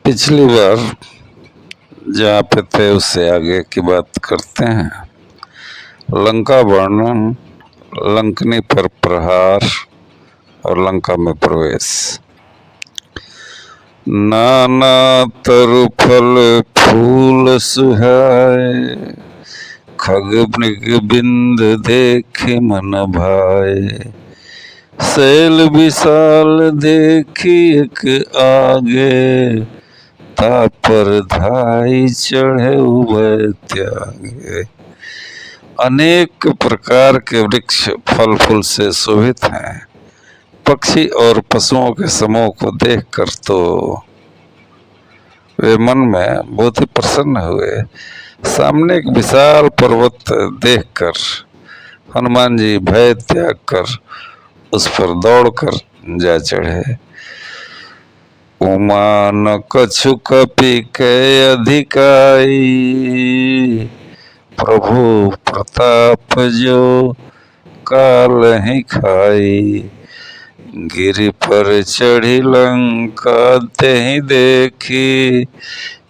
पिछली बार जहाँ पे थे उससे आगे की बात करते हैं। लंका वर्णन, लंकनी पर प्रहार और लंका में प्रवेश। नाना तरु फल फूल सुहाए, खग मृग बिंद देखि मन भाए। शैल विशाल देखी एक आगे, तापर धाई चढ़े उभय त्यागे। अनेक प्रकार के वृक्ष फल फूल से शोभित हैं। पक्षी और पशुओं के समूह को देखकर तो वे मन में बहुत ही प्रसन्न हुए। सामने एक विशाल पर्वत देखकर हनुमान जी भय त्याग कर उस पर दौड़कर जा चढ़े। उमा न कछु कपि के अधिकाई, प्रभु प्रताप जो काल ही खाई। गिरि पर चढ़ी लंका तेहि देखी,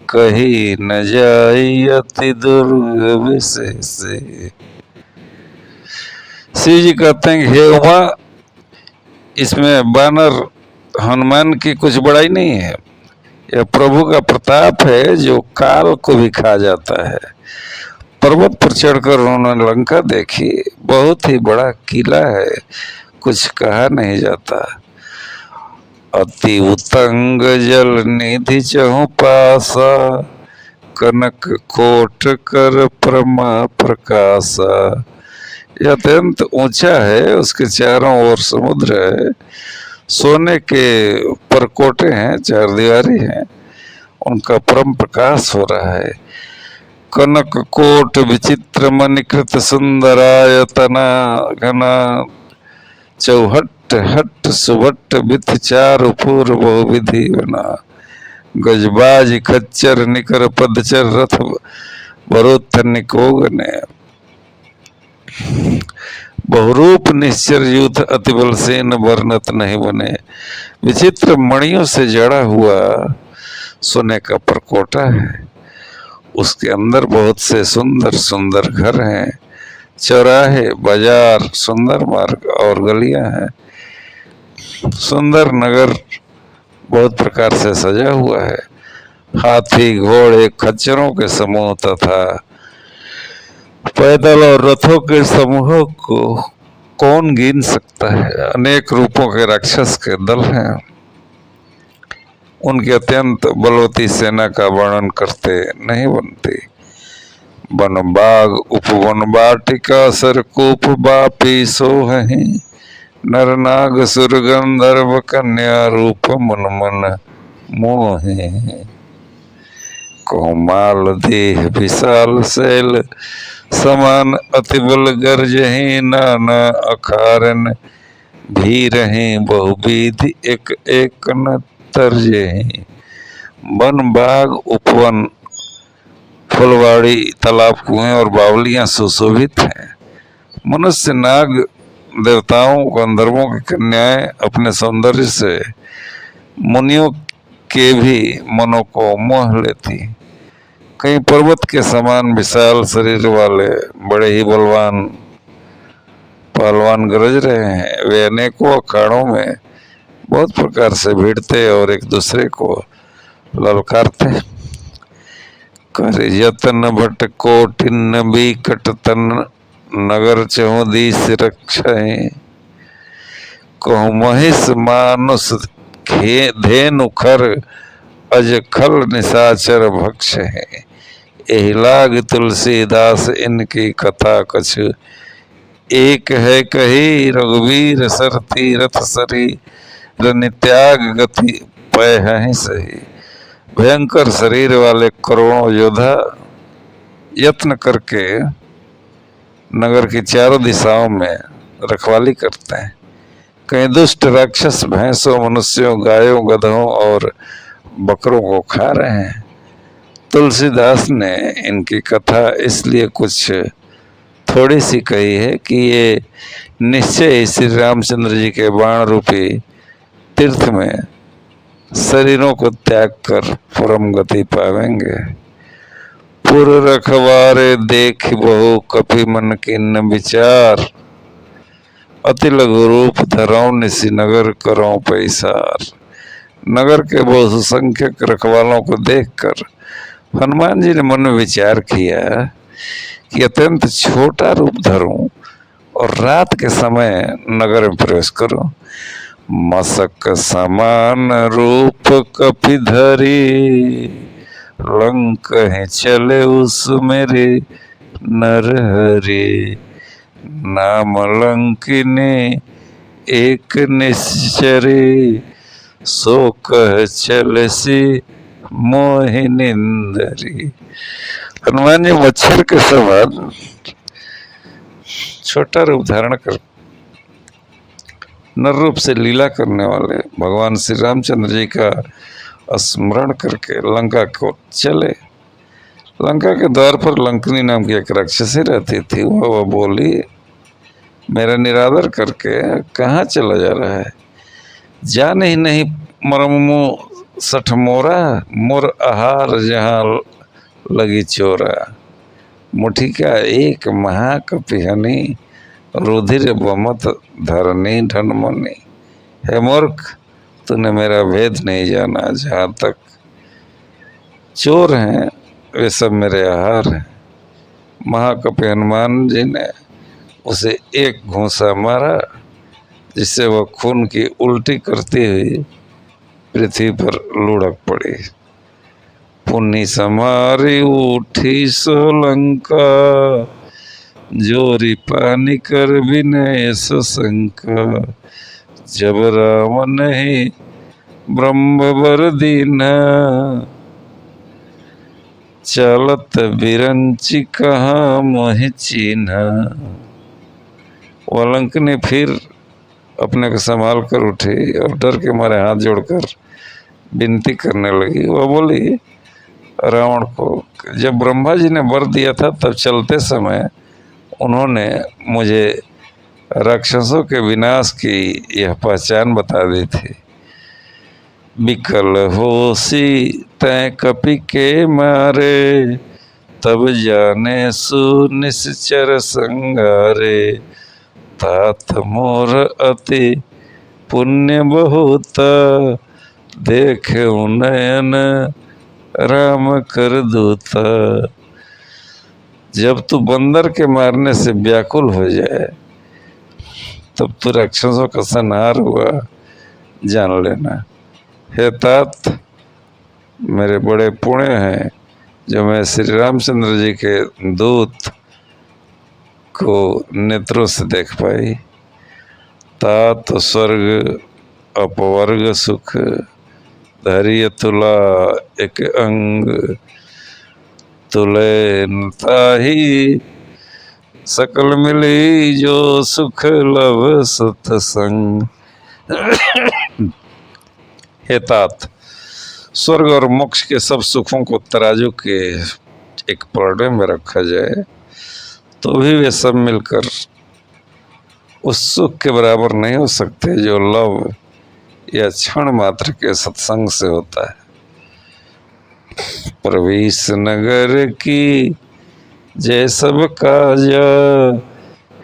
कही न जाई अति दुर्ग विशेष। शिव जी कहते हैं हे उमा, इसमें वानर हनुमान की कुछ बड़ाई नहीं है। यह प्रभु का प्रताप है जो काल को भी खा जाता है। पर्वत पर चढ़कर उन्होंने लंका देखी। बहुत ही बड़ा किला है, कुछ कहा नहीं जाता। अति उत्तंग जल निधि चहु पासा, कनक कोट कर प्रमा प्रकाशा। यह अत्यंत ऊंचा है, उसके चारों ओर समुद्र है। सोने के परकोटे हैं, चार दीवारी हैं, उनका परम प्रकाश हो रहा है। कनक कोट विचित्र मणिकृत सुंदरायतना घना, चौहट हट सुभट बिथ चारु पूर्व बहुविधि बना। गजबाज खच्चर निकर पदचर रथ बरोत्थ निकोगने। बहुरूप निश्चर युद्ध अतिबल सेन वर्णत नहीं बने। विचित्र मणियों से जड़ा हुआ सोने का परकोटा है, उसके अंदर बहुत से सुंदर सुंदर घर हैं। चौराहे, बाजार, सुंदर मार्ग और गलियां हैं। सुंदर नगर बहुत प्रकार से सजा हुआ है। हाथी घोड़े खच्चरों के समूह तथा पैदल और रथों के समूहों को कौन गिन सकता है। अनेक रूपों के राक्षस के दल हैं। उनकी अत्यंत बलवती सेना का वर्णन करते नहीं बनती। वन बाग उपवन वाटिका सरकूप बापी सोहहि, नर नाग सुर गंधर्व कन्या रूप मन मन मोहे। कोमाल देह विशाल शैल समान, अतिबल गर्जहि नाना अखारन। भी रहे बहुविधि एक एक न तरजहि। वन बाग उपवन, फुलवाड़ी, तालाब, कुएं और बावलियां सुशोभित हैं। मनुष्य, नाग, देवताओं, गंधर्वों की कन्याएं अपने सौंदर्य से मुनियों के भी मनों को मोह लेती। कहीं पर्वत के समान विशाल शरीर वाले बड़े ही बलवान पहलवान गरज रहे हैं। वे अनेकों अखाड़ों में बहुत प्रकार से भिड़ते और एक दूसरे को ललकारते। कर यतन भट कोटिन बिकट तन, नगर चहुदीस रक्षय। कहु महिष मानुष धेनु खर, अज खल निशाचर भक्ष है। एहि लाग तुलसीदास इनकी कथा कछु, एक है कही रघुवीर सर तीरथ सरी। नित्याग गति पय है सही। भयंकर शरीर वाले करोड़ों योद्धा यत्न करके नगर की चारों दिशाओं में रखवाली करते हैं। कहीं दुष्ट राक्षस भैंसों, मनुष्यों, गायों, गधों और बकरों को खा रहे हैं। तुलसीदास ने इनकी कथा इसलिए कुछ थोड़ी सी कही है कि ये निश्चय ही श्री रामचंद्र जी के बाण रूपी तीर्थ में शरीरों को त्याग कर परम गति पावेंगे। पुर रखवारे देख बहु कपि मन किन्न विचार, अति लघु रूप धरऊ निसी नगर करऊं पैसार। नगर के बहुत संख्यक रखवालों को देखकर हनुमान जी ने मन में विचार किया कि अत्यंत छोटा रूप धरूं और रात के समय नगर में प्रवेश करूं। मसक समान रूप कपि धरी, लंक है चले उस मेरे नरहरि। नाम लंकिनी एक निश्चरी, सो कह चलसी मोहिनिंदरी। हनुमान जी मच्छर के समान छोटा रूप धारण कर नर रूप से लीला करने वाले भगवान श्री रामचंद्र जी का स्मरण करके लंका को चले। लंका के द्वार पर लंकनी नाम की एक राक्षसी रहती थी। वह बोली, मेरा निरादर करके कहाँ चला जा रहा है? जान ही नहीं मरमु सठ मोरा, मोर आहार जहाँ लगी चोरा। मुठी का एक महाकपिहनी, रुधिर बमत धरनी ढनमनी। हे मूर्ख, तूने मेरा भेद नहीं जाना। जहाँ तक चोर हैं वे सब मेरे आहार हैं। महाकपि हनुमान जी ने उसे एक घूंसा मारा, जिससे वह खून की उल्टी करती हुई पृथ्वी पर लुढ़क पड़ी। पुन्नी समारी उठी सोलंका, जोरी पानी कर विनय सशंका। जब राम नहीं ब्रह्मवर दीना, चलत बिरंची कहाँ मोहि चीन्हा। वलंक ने फिर अपने को संभाल कर उठी और डर के मारे हाथ जोड़कर विनती करने लगी। वह बोली रावण को, जब ब्रह्मा जी ने वर दिया था तब चलते समय उन्होंने मुझे राक्षसों के विनाश की यह पहचान बता दी थी। विकल होसी तै कपि के मारे, तब जाने सुनिश्चर संगारे। तात मोर अति पुण्य बहुत, देखे नयन राम कर दूता। जब तू बंदर के मारने से व्याकुल हो जाए तब तू राक्षसों का संहार हुआ जान लेना। हे तात, मेरे बड़े पुण्य हैं जो मैं श्री रामचंद्र जी के दूत को नेत्रों से देख पाई। तात स्वर्ग अपवर्ग सुख, धैर्य तुला एक अंग। तुले ताही सकल मिली, जो सुख लव सत्संग। हे तात, स्वर्ग और मोक्ष के सब सुखों को तराजू के एक पलड़े में रखा जाए तो भी वे सब मिलकर उस सुख के बराबर नहीं हो सकते जो लव या क्षण मात्र के सत्संग से होता है। प्रवेश नगर की जय सब काजा,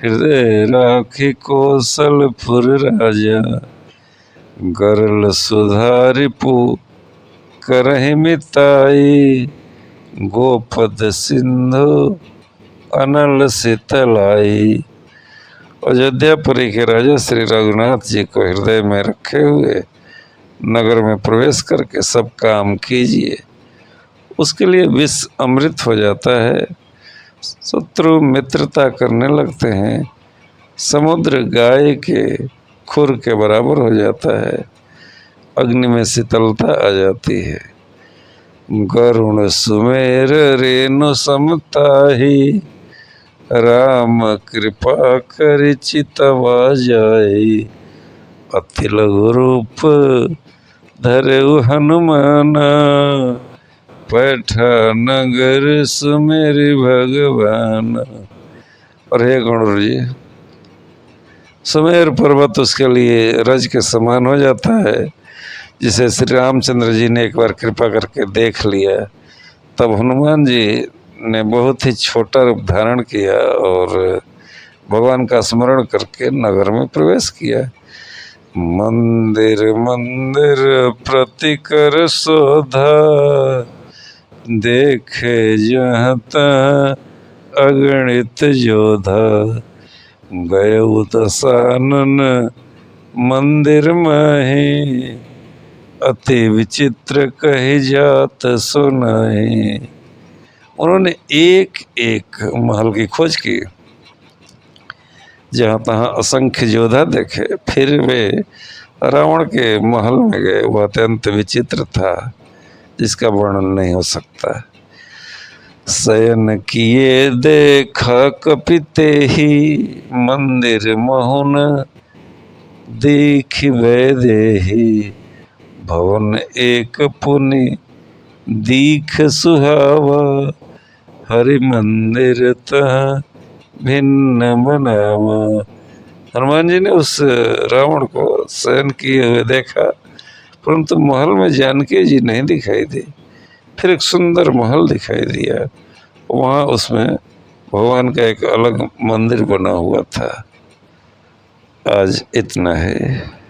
हृदय राखी कौशलपुर राजा। गरल सुधारिपु करहि मिताई, गोपद सिंधु अनल शीतलाई। अयोध्यापुरी के राजा श्री रघुनाथ जी को हृदय में रखे हुए नगर में प्रवेश करके सब काम कीजिए, उसके लिए विष अमृत हो जाता है। शत्रु मित्रता करने लगते हैं, समुद्र गाय के खुर के बराबर हो जाता है, अग्नि में शीतलता आ जाती है। गरुण सुमेर रेणु समताही, राम कृपा कर चितवा जाई। अति लघु रूप धरऊ हनुमाना, पैठा नगर सुमेर भगवान। और हे गणुर जी, सुमेर पर्वत उसके लिए रज के समान हो जाता है जिसे श्री रामचंद्र जी ने एक बार कृपा करके देख लिया, तब हनुमान जी ने बहुत ही छोटा रूप धारण किया और भगवान का स्मरण करके नगर में प्रवेश किया। मंदिर मंदिर प्रतिकर शोधा, देखे जहाँ तहाँ अगणित योधा। गए दशानन मंदिर माही, अति विचित्र कही जात सुनाई। उन्होंने एक एक महल की खोज की, जहाँ तहाँ असंख्य योद्धा देखे, फिर वे रावण के महल में गए। वह अत्यंत विचित्र था, जिसका वर्णन नहीं हो सकता। शयन किए देखा कपिते ही, मंदिर महुन देख वैदेही। भवन एक पुनि दीख सुहावा, हरि मंदिर तहाँ भिन्न बनावा। हनुमान जी ने उस रावण को शयन किए हुए देखा, परंतु महल में जानकी जी नहीं दिखाई दी। फिर एक सुंदर महल दिखाई दिया, वहाँ उसमें भगवान का एक अलग मंदिर बना हुआ था। आज इतना है।